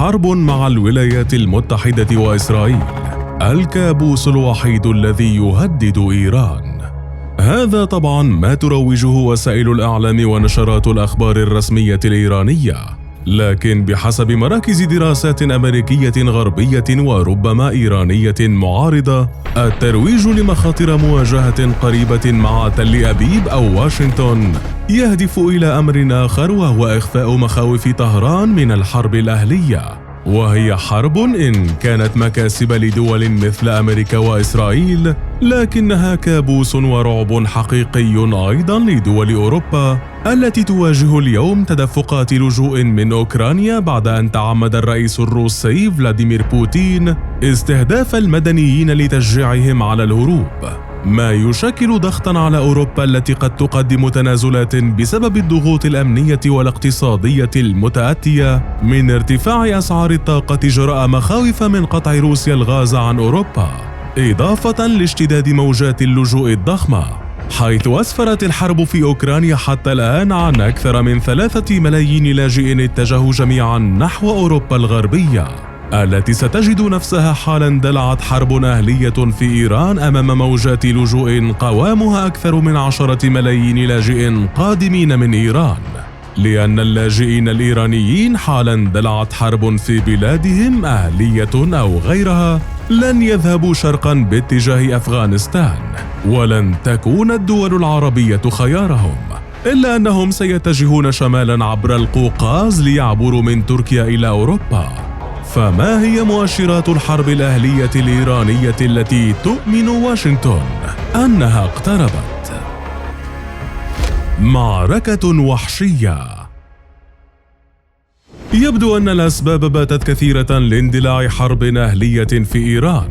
حرب مع الولايات المتحدة وإسرائيل، الكابوس الوحيد الذي يهدد إيران. هذا طبعا ما تروجه وسائل الإعلام ونشرات الأخبار الرسمية الإيرانية، لكن بحسب مراكز دراسات أمريكية غربية وربما إيرانية معارضة، الترويج لمخاطر مواجهة قريبة مع تل أبيب أو واشنطن يهدف إلى أمر آخر، وهو إخفاء مخاوف طهران من الحرب الأهلية، وهي حرب إن كانت مكاسب لدول مثل أمريكا وإسرائيل، لكنها كابوس ورعب حقيقي أيضا لدول أوروبا التي تواجه اليوم تدفقات لجوء من أوكرانيا بعد أن تعمد الرئيس الروسي فلاديمير بوتين استهداف المدنيين لتشجيعهم على الهروب، ما يشكل ضغطا على أوروبا التي قد تقدم تنازلات بسبب الضغوط الأمنية والاقتصادية المتأتية من ارتفاع أسعار الطاقة جراء مخاوف من قطع روسيا الغاز عن أوروبا، إضافة لاشتداد موجات اللجوء الضخمة، حيث أسفرت الحرب في أوكرانيا حتى الآن عن أكثر من 3 ملايين لاجئ اتجهوا جميعا نحو أوروبا الغربية، التي ستجد نفسها حالا اندلعت حرب أهلية في إيران أمام موجات لجوء قوامها أكثر من 10 ملايين لاجئ قادمين من إيران، لأن اللاجئين الإيرانيين حالا اندلعت حرب في بلادهم أهلية أو غيرها لن يذهبوا شرقا باتجاه أفغانستان، ولن تكون الدول العربية خيارهم، إلا أنهم سيتجهون شمالا عبر القوقاز ليعبروا من تركيا إلى أوروبا. فما هي مؤشرات الحرب الأهلية الإيرانية التي تؤمن واشنطن أنها اقتربت؟ معركة وحشية. يبدو أن الأسباب باتت كثيرة لاندلاع حرب أهلية في إيران،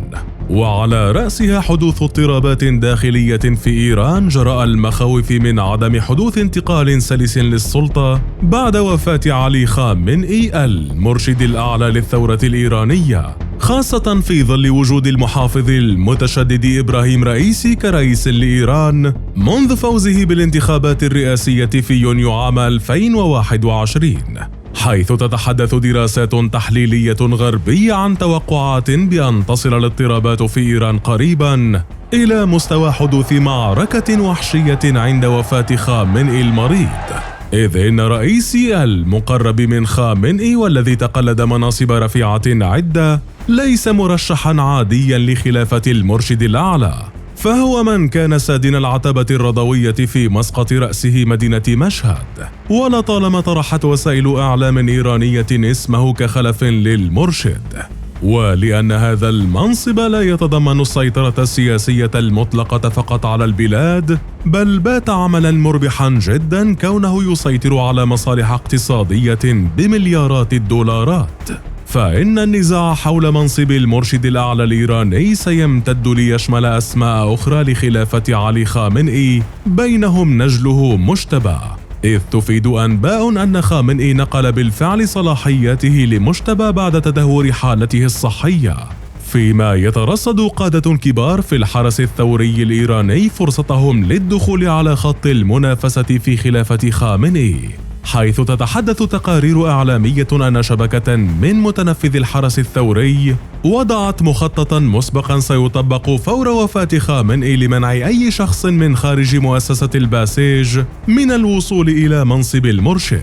وعلى رأسها حدوث اضطرابات داخلية في إيران جراء المخاوف من عدم حدوث انتقال سلس للسلطة بعد وفاة علي خامنئي المرشد الأعلى للثورة الإيرانية، خاصة في ظل وجود المحافظ المتشدد إبراهيم رئيسي كرئيس لإيران منذ فوزه بالانتخابات الرئاسية في يونيو عام 2021، حيث تتحدث دراسات تحليلية غربية عن توقعات بأن تصل الاضطرابات في إيران قريبا إلى مستوى حدوث معركة وحشية عند وفاة خامنئي المريض، إذ إن رئيسي المقرب من خامنئي والذي تقلد مناصب رفيعة عدة ليس مرشحا عاديا لخلافة المرشد الأعلى، فهو من كان سادن العتبة الرضوية في مسقط رأسه مدينة مشهد، ولطالما طرحت وسائل إعلام إيرانية اسمه كخلف للمرشد، ولأن هذا المنصب لا يتضمن السيطرة السياسية المطلقة فقط على البلاد، بل بات عملا مربحا جدا كونه يسيطر على مصالح اقتصادية بمليارات الدولارات، فإن النزاع حول منصب المرشد الأعلى الإيراني سيمتد ليشمل أسماء أخرى لخلافة علي خامنئي، بينهم نجله مجتبى، إذ تفيد أنباء أن خامنئي نقل بالفعل صلاحياته لمجتبى بعد تدهور حالته الصحية، فيما يترصد قادة كبار في الحرس الثوري الإيراني فرصتهم للدخول على خط المنافسة في خلافة خامنئي، حيث تتحدث تقارير إعلامية أن شبكة من متنفذ الحرس الثوري وضعت مخططا مسبقا سيطبق فور وفاة خامنئي لمنع أي شخص من خارج مؤسسة الباسيج من الوصول إلى منصب المرشد،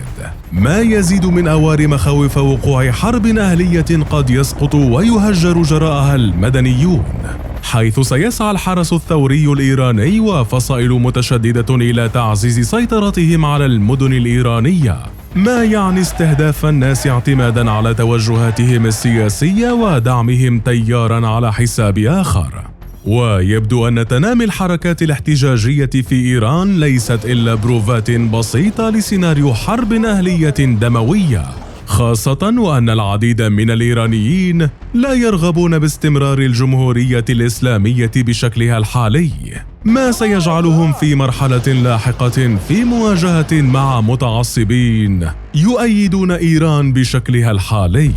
ما يزيد من أوار مخاوف وقوع حرب أهلية قد يسقط ويهجر جراءها المدنيون، حيث سيسعى الحرس الثوري الإيراني وفصائل متشددة إلى تعزيز سيطرتهم على المدن الإيرانية، ما يعني استهداف الناس اعتمادا على توجهاتهم السياسية ودعمهم تيارا على حساب آخر. ويبدو أن تنامي الحركات الاحتجاجية في إيران ليست إلا بروفات بسيطة لسيناريو حرب أهلية دموية، خاصة وأن العديد من الإيرانيين لا يرغبون باستمرار الجمهورية الإسلامية بشكلها الحالي، ما سيجعلهم في مرحلة لاحقة في مواجهة مع متعصبين يؤيدون إيران بشكلها الحالي.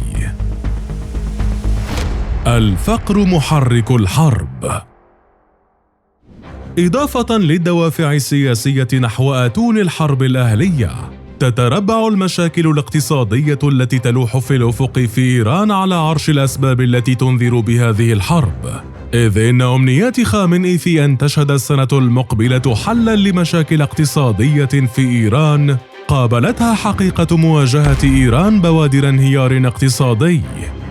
الفقر محرك الحرب. إضافة للدوافع السياسية نحو آتون الحرب الأهلية، تتربع المشاكل الاقتصادية التي تلوح في الأفق في إيران على عرش الأسباب التي تنذر بهذه الحرب، إذ إن أمنيات خامنئي في أن تشهد السنة المقبلة حلاً لمشاكل اقتصادية في إيران قابلتها حقيقة مواجهة إيران بوادر انهيار اقتصادي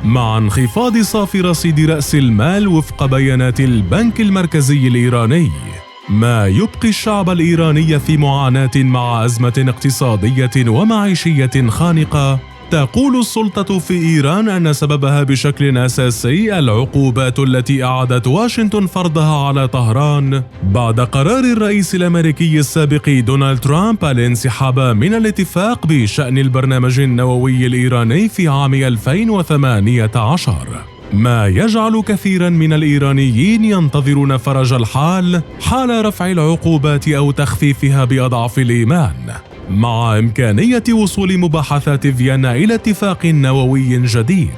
مع انخفاض صافي رصيد رأس المال وفق بيانات البنك المركزي الإيراني، ما يبقي الشعب الإيراني في معاناة مع أزمة اقتصادية ومعيشية خانقة. تقول السلطة في إيران أن سببها بشكل أساسي العقوبات التي أعادت واشنطن فرضها على طهران بعد قرار الرئيس الأمريكي السابق دونالد ترامب الانسحاب من الاتفاق بشأن البرنامج النووي الإيراني في عام 2018، ما يجعل كثيراً من الإيرانيين ينتظرون فرج الحال حال رفع العقوبات أو تخفيفها بأضعاف الإيمان، مع إمكانية وصول مباحثات فيينا إلى اتفاق نووي جديد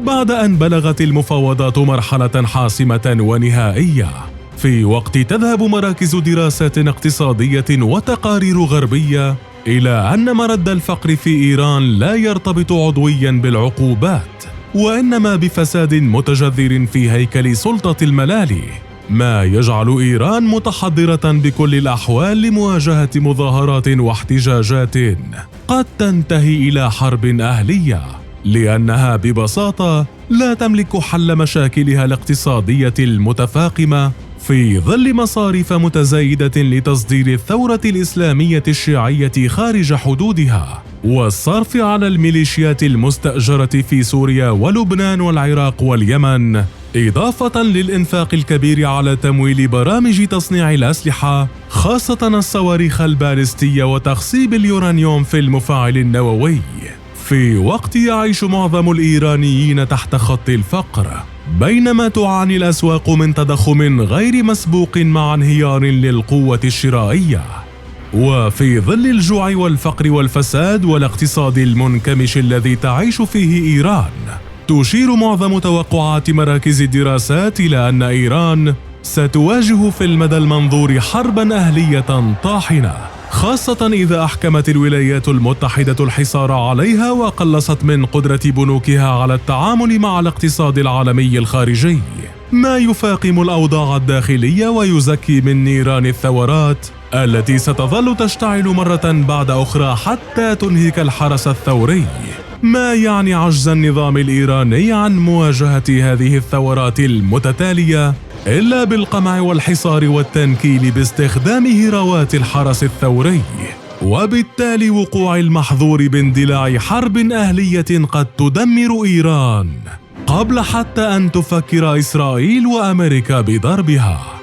بعد أن بلغت المفاوضات مرحلة حاسمة ونهائية، في وقت تذهب مراكز دراسات اقتصادية وتقارير غربية إلى أن مرد الفقر في إيران لا يرتبط عضوياً بالعقوبات، وإنما بفساد متجذر في هيكل سلطة الملالي، ما يجعل إيران متحضرة بكل الأحوال لمواجهة مظاهرات واحتجاجات قد تنتهي إلى حرب أهلية، لأنها ببساطة لا تملك حل مشاكلها الاقتصادية المتفاقمة في ظل مصاريف متزايدة لتصدير الثورة الإسلامية الشيعية خارج حدودها، والصرف على الميليشيات المستأجرة في سوريا ولبنان والعراق واليمن، إضافة للإنفاق الكبير على تمويل برامج تصنيع الأسلحة خاصة الصواريخ البالستية وتخصيب اليورانيوم في المفاعل النووي، في وقت يعيش معظم الإيرانيين تحت خط الفقر، بينما تعاني الأسواق من تضخم غير مسبوق مع انهيار للقوة الشرائية. وفي ظل الجوع والفقر والفساد والاقتصاد المنكمش الذي تعيش فيه إيران، تشير معظم توقعات مراكز الدراسات إلى أن إيران ستواجه في المدى المنظور حرباً أهلية طاحنة، خاصة إذا أحكمت الولايات المتحدة الحصار عليها وقلصت من قدرة بنوكها على التعامل مع الاقتصاد العالمي الخارجي، ما يفاقم الأوضاع الداخلية ويزكي من نيران الثورات التي ستظل تشتعل مرة بعد أخرى حتى تنهك الحرس الثوري، ما يعني عجز النظام الإيراني عن مواجهة هذه الثورات المتتالية إلا بالقمع والحصار والتنكيل باستخدام هراوات الحرس الثوري، وبالتالي وقوع المحظور باندلاع حرب أهلية قد تدمر إيران قبل حتى أن تفكر إسرائيل وأمريكا بضربها.